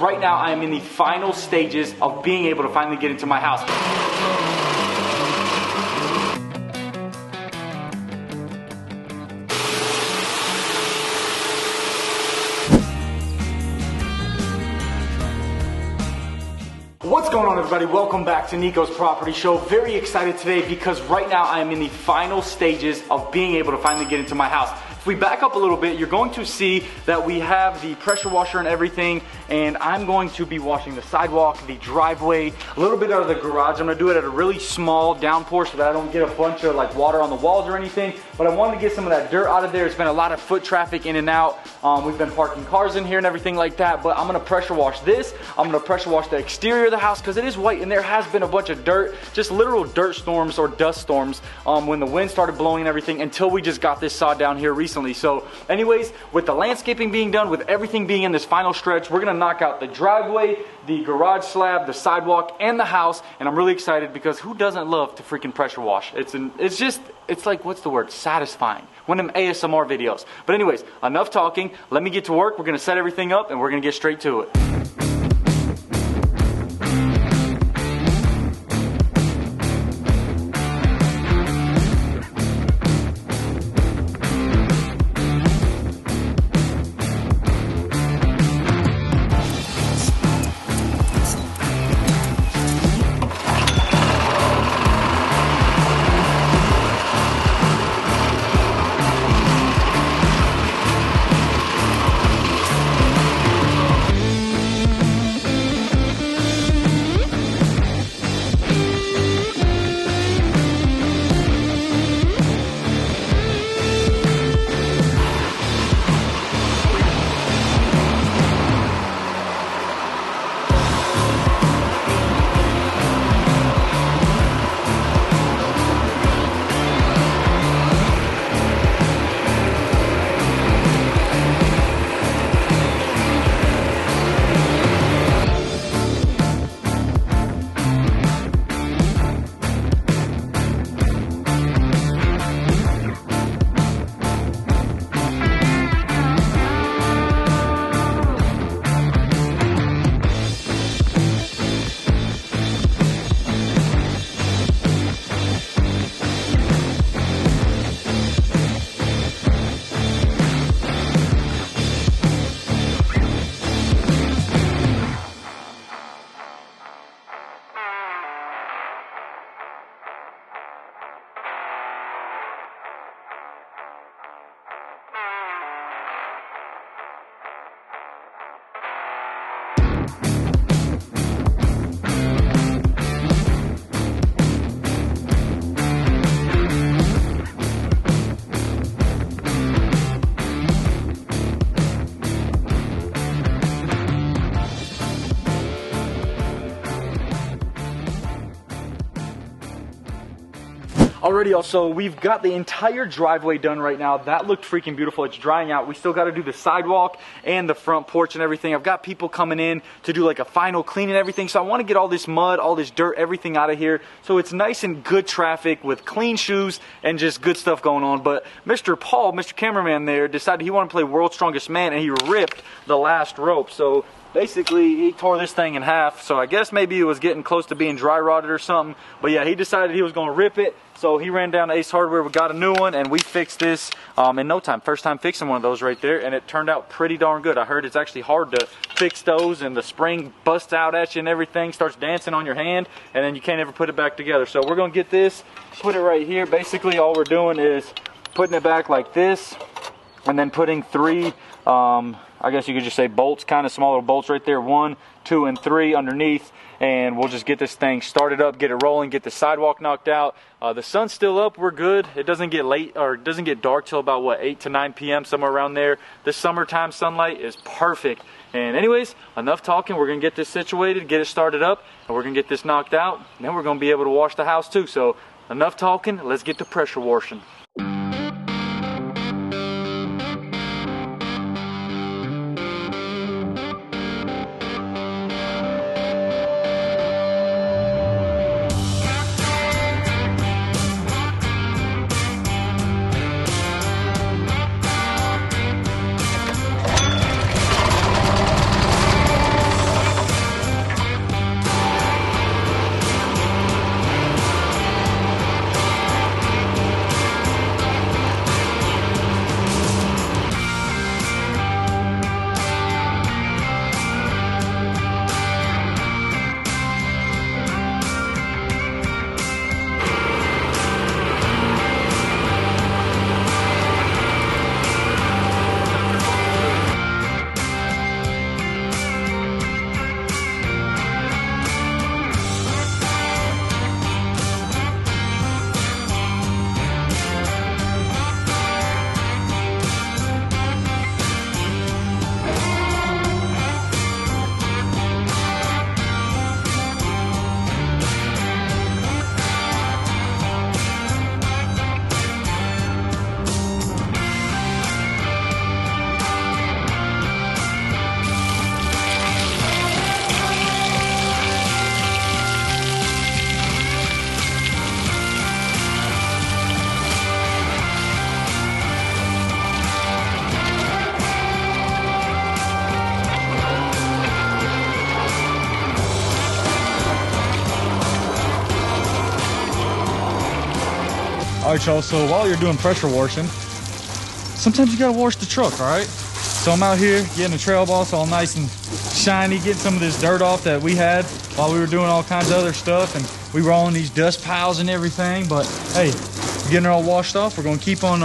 Right now, I am in the final stages of being able to finally get into my house. What's going on, everybody? Welcome back to Nikos Property Show. Very excited today because right now I am in the final stages of being able to finally get into my house. If we back up a little bit, you're going to see that we have the pressure washer and everything, and I'm going to be washing the sidewalk, the driveway, a little bit out of the garage. I'm gonna do it at a really small downpour so that I don't get a bunch of like water on the walls or anything, but I wanted to get some of that dirt out of there. It's been a lot of foot traffic in and out. We've been parking cars in here and everything like that, but I'm gonna pressure wash this. I'm gonna pressure wash the exterior of the house because it is white and there has been a bunch of dirt, just literal dirt storms or dust storms when the wind started blowing and everything until we just got this saw down here recently. So anyways, with the landscaping being done, with everything being in this final stretch, we're gonna knock out the driveway, the garage slab, the sidewalk, and the house. And I'm really excited because who doesn't love to freaking pressure wash? It's like, what's the word? Satisfying. One of them ASMR videos. But anyways, enough talking. Let me get to work. We're gonna set everything up and we're gonna get straight to it. Alrighty, y'all, so we've got the entire driveway done right now. That looked freaking beautiful. It's drying out. We still got to do the sidewalk and the front porch and everything. I've got people coming in to do like a final clean and everything. So I want to get all this mud, all this dirt, everything out of here. So it's nice and good traffic with clean shoes and just good stuff going on. But Mr. Paul, Mr. Cameraman there, decided he wanted to play World's Strongest Man and he ripped the last rope. So basically, he tore this thing in half, so I guess maybe it was getting close to being dry rotted or something. But yeah, he decided he was going to rip it, so he ran down to Ace Hardware, we got a new one, and we fixed this in no time. First time fixing one of those right there, and it turned out pretty darn good. I heard it's actually hard to fix those, and the spring busts out at you and everything, starts dancing on your hand, and then you can't ever put it back together. So we're going to get this, put it right here. Basically, all we're doing is putting it back like this, and then putting three I guess you could just say bolts, kind of small little bolts right there, 1, 2, and 3 underneath, and we'll just get this thing started up, get it rolling, get the sidewalk knocked out. The sun's still up, we're good. It doesn't get late, or it doesn't get dark till about what, 8 to 9 p.m., somewhere around there. The summertime sunlight is perfect. And anyways, enough talking. We're gonna get this situated, get it started up, and we're gonna get this knocked out, and then we're gonna be able to wash the house too. So enough talking, let's get to pressure washing. All right, y'all, so while you're doing pressure washing, sometimes you gotta wash the truck, all right? So I'm out here getting the trail boss all nice and shiny, getting some of this dirt off that we had while we were doing all kinds of other stuff, and we were all in these dust piles and everything. But hey, we're getting it all washed off. We're gonna keep on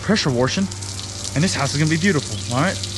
pressure washing, and this house is gonna be beautiful, all right?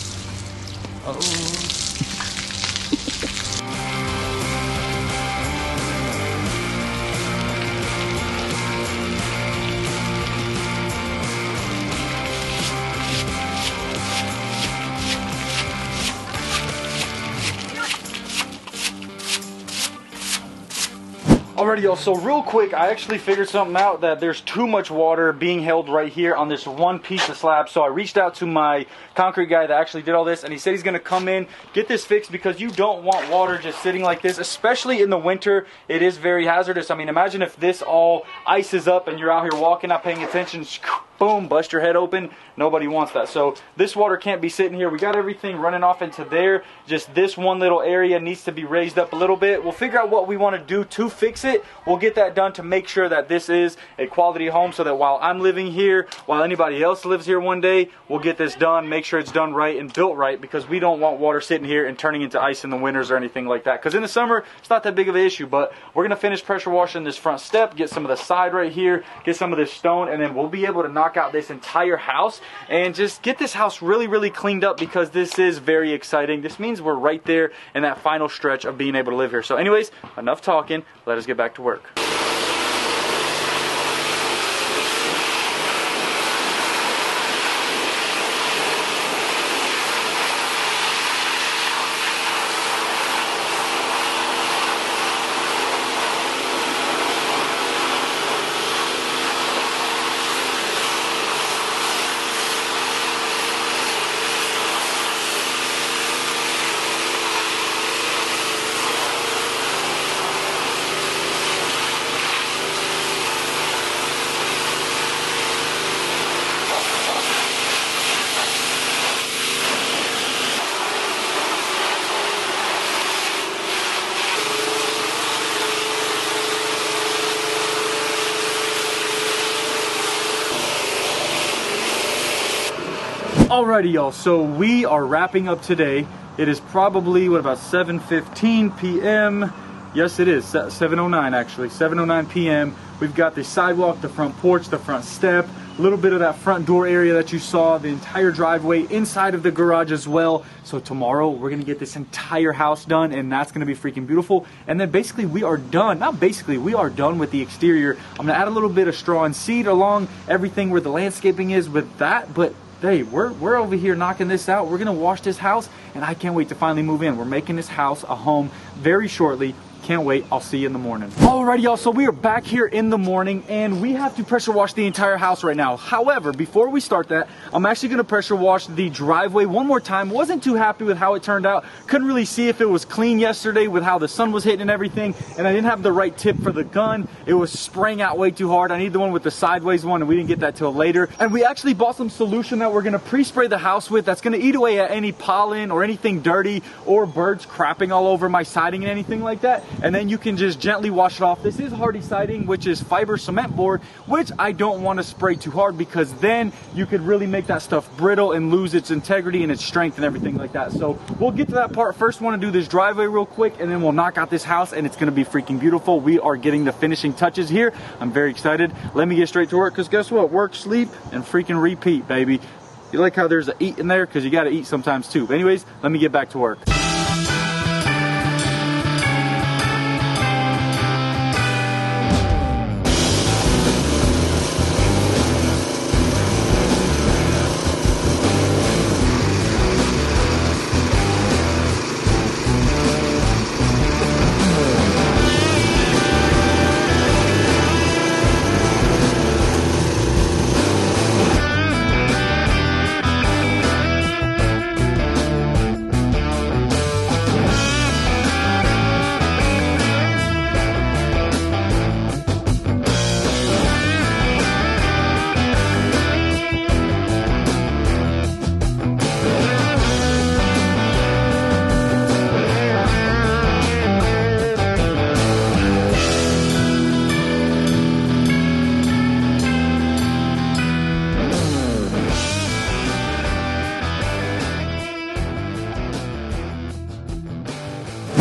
Alrighty, y'all, so real quick, I actually figured something out, that there's too much water being held right here on this one piece of slab. So I reached out to my concrete guy that actually did all this, and he said he's gonna come in, get this fixed, because you don't want water just sitting like this, especially in the winter. It is very hazardous. I mean, imagine if this all ices up and you're out here walking, not paying attention, boom, bust your head open. Nobody wants that. So this water can't be sitting here. We got everything running off into there. Just this one little area needs to be raised up a little bit. We'll figure out what we want to do to fix it. We'll get that done to make sure that this is a quality home, so that while I'm living here, while anybody else lives here one day, we'll get this done, make sure it's done right and built right, because we don't want water sitting here and turning into ice in the winters or anything like that. Because in the summer, it's not that big of an issue. But we're going to finish pressure washing this front step, get some of the side right here, get some of this stone, and then we'll be able to knock out this entire house and just get this house really, really cleaned up, because this is very exciting. This means we're right there in that final stretch of being able to live here. So anyways, enough talking. Let us get back to work. Alrighty, y'all, so we are wrapping up today. It is probably, what, about 7:15 p.m. Yes, it is 7:09 actually, 7:09 p.m. We've got the sidewalk, the front porch, the front step, a little bit of that front door area that you saw, the entire driveway, inside of the garage as well. So tomorrow we're gonna get this entire house done, and that's gonna be freaking beautiful. And then basically we are done, not basically, we are done with the exterior. I'm gonna add a little bit of straw and seed along everything where the landscaping is with that, but hey, we're over here knocking this out. We're gonna wash this house, and I can't wait to finally move in. We're making this house a home very shortly. Can't wait. I'll see you in the morning. Alrighty, y'all, so we are back here in the morning, and we have to pressure wash the entire house right now. However, before we start that, I'm actually going to pressure wash the driveway one more time. Wasn't too happy with how it turned out. Couldn't really see if it was clean yesterday with how the sun was hitting and everything, and I didn't have the right tip for the gun. It was spraying out way too hard. I need the one with the sideways one, and we didn't get that till later. And we actually bought some solution that we're going to pre-spray the house with that's going to eat away at any pollen or anything dirty or birds crapping all over my siding and anything like that. And then you can just gently wash it off. This is hardy siding, which is fiber cement board, which I don't want to spray too hard, because then you could really make that stuff brittle and lose its integrity and its strength and everything like that. So we'll get to that part. First, want to do this driveway real quick, and then we'll knock out this house, and it's going to be freaking beautiful. We are getting the finishing touches here. I'm very excited. Let me get straight to work, because guess what? Work, sleep, and freaking repeat, baby. You like how there's a eat in there? Because you got to eat sometimes too. But anyways, let me get back to work.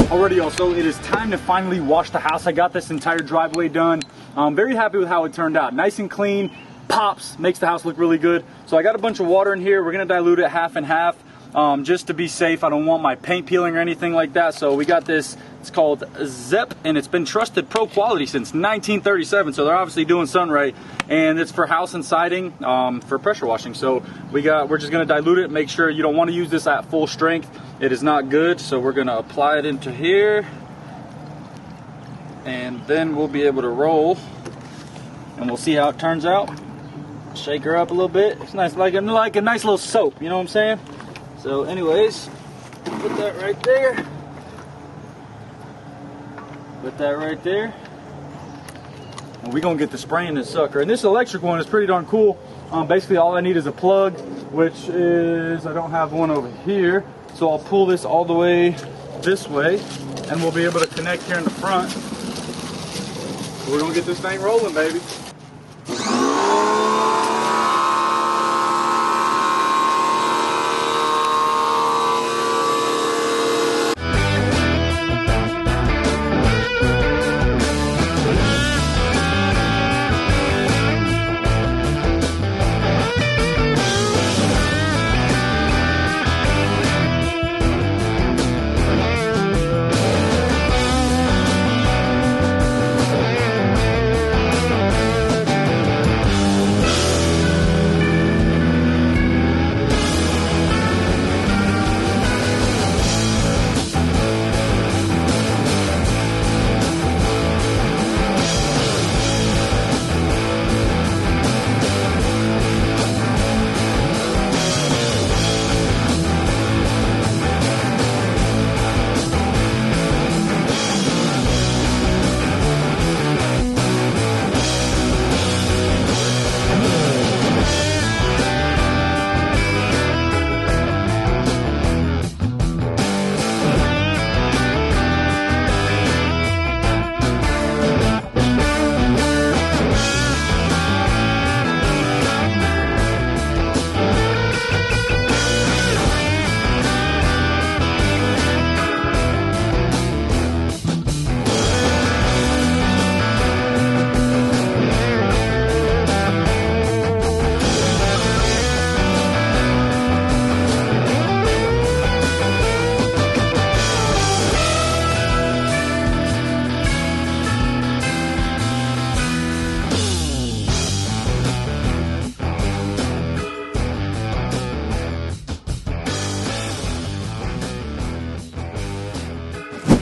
Alrighty, y'all, so it is time to finally wash the house. I got this entire driveway done. I'm very happy with how it turned out. Nice and clean, pops, makes the house look really good. So I got a bunch of water in here. We're gonna dilute it half and half, just to be safe. I don't want my paint peeling or anything like that. So we got this, it's called Zep, and it's been trusted pro quality since 1937. So they're obviously doing something right. And it's for house and siding, for pressure washing. So we're just gonna dilute it. Make sure you don't wanna use this at full strength. It is not good, so we're gonna apply it into here, and then we'll be able to roll, and we'll see how it turns out. Shake her up a little bit. It's nice, like a nice little soap, you know what I'm saying? So anyways, put that right there. Put that right there. And we're gonna get the spraying this sucker. And this electric one is pretty darn cool. Basically all I need is a plug, which is, I don't have one over here. So I'll pull this all the way this way, and we'll be able to connect here in the front. So we're gonna get this thing rolling, baby.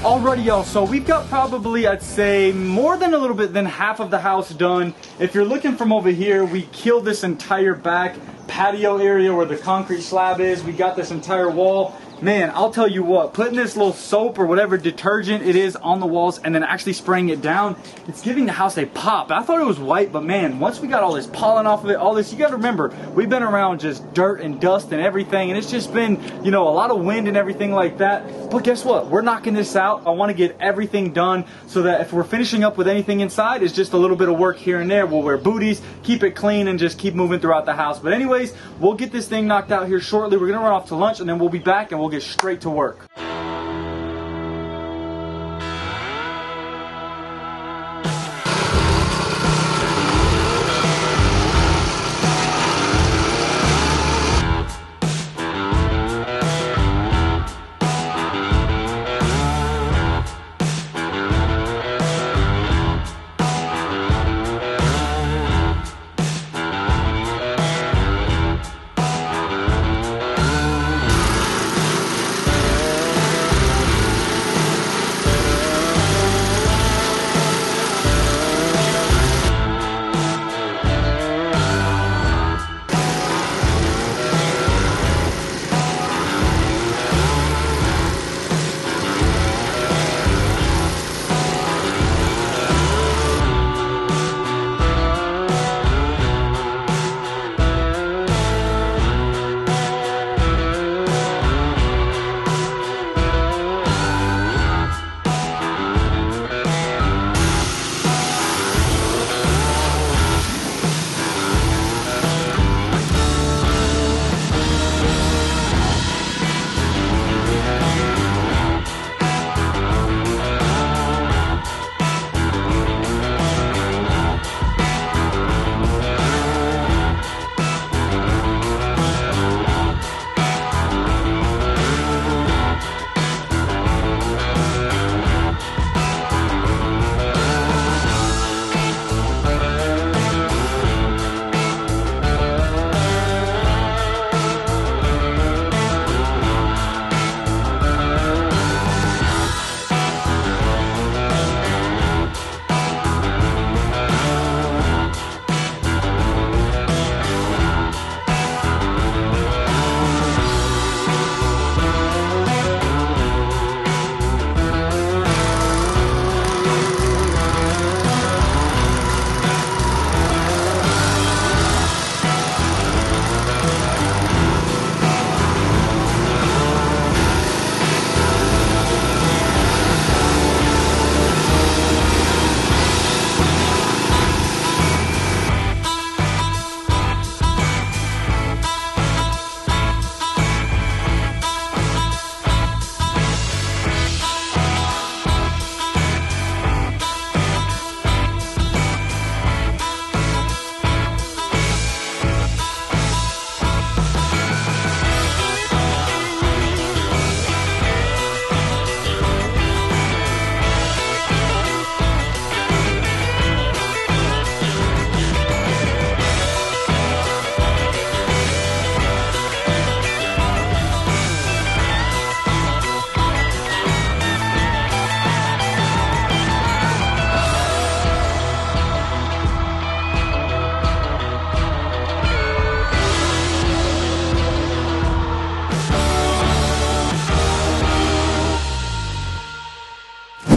Alrighty, y'all, so we've got probably, I'd say, more than a little bit than half of the house done. If you're looking from over here, we killed this entire back patio area where the concrete slab is. We got this entire wall. Man, I'll tell you what, putting this little soap or whatever detergent it is on the walls and then actually spraying it down, it's giving the house a pop. I thought it was white, but man, once we got all this pollen off of it, all this, you gotta remember, we've been around just dirt and dust and everything, and it's just been, you know, a lot of wind and everything like that. But guess what? We're knocking this out. I wanna get everything done so that if we're finishing up with anything inside, it's just a little bit of work here and there. We'll wear booties, keep it clean, and just keep moving throughout the house. But anyways, we'll get this thing knocked out here shortly. We're gonna run off to lunch, and then we'll be back and we'll get straight to work.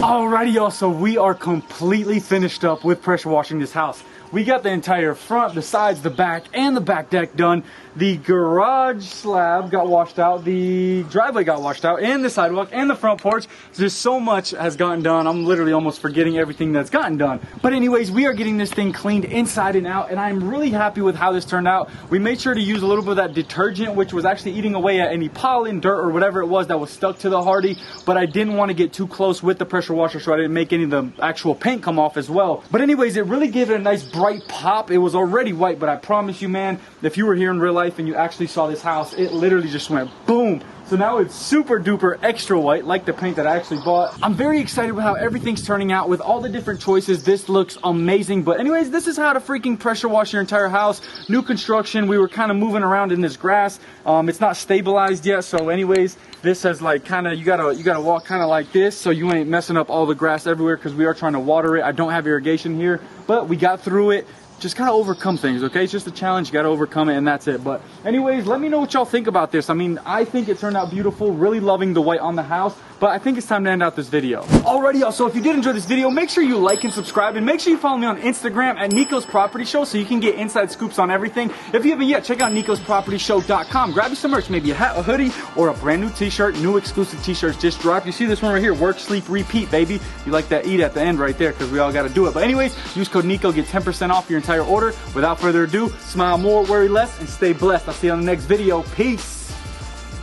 Alrighty, y'all, so we are completely finished up with pressure washing this house. We got the entire front, the sides, the back, and the back deck done. The garage slab got washed out, the driveway got washed out, and the sidewalk, and the front porch. Just so much has gotten done. I'm literally almost forgetting everything that's gotten done. But anyways, we are getting this thing cleaned inside and out, and I'm really happy with how this turned out. We made sure to use a little bit of that detergent, which was actually eating away at any pollen, dirt, or whatever it was that was stuck to the Hardy. But I didn't want to get too close with the pressure washer, so I didn't make any of the actual paint come off as well. But anyways, it really gave it a nice bright pop. It was already white, but I promise you, man, if you were here in real life and you actually saw this house, it literally just went boom. So now it's super duper extra white, like the paint that I actually bought. I'm very excited with how everything's turning out with all the different choices. This looks amazing. But anyways, this is how to freaking pressure wash your entire house. New construction. We were kind of moving around in this grass. It's not stabilized yet. So anyways, this has like kind of, you gotta walk kind of like this so you ain't messing up all the grass everywhere, because we are trying to water it. I don't have irrigation here, but we got through it. Just gotta overcome things, okay? It's just a challenge, you gotta overcome it, and that's it. But anyways, let me know what y'all think about this. I mean, I think it turned out beautiful, really loving the white on the house, but I think it's time to end out this video. Alrighty, y'all, so if you did enjoy this video, make sure you like and subscribe, and make sure you follow me on Instagram at NikosPropertyShow so you can get inside scoops on everything. If you haven't yet, check out NikosPropertyShow.com. Grab you some merch, maybe a hat, a hoodie, or a brand new t-shirt. New exclusive t-shirts just dropped. You see this one right here, work, sleep, repeat, baby. You like that eat at the end right there, because we all gotta do it. But anyways, use code Niko, get 10% off your entire order. Without further ado, smile more, worry less, and stay blessed. I'll see you on the next video. Peace.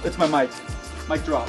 It's my mic. Mic drop.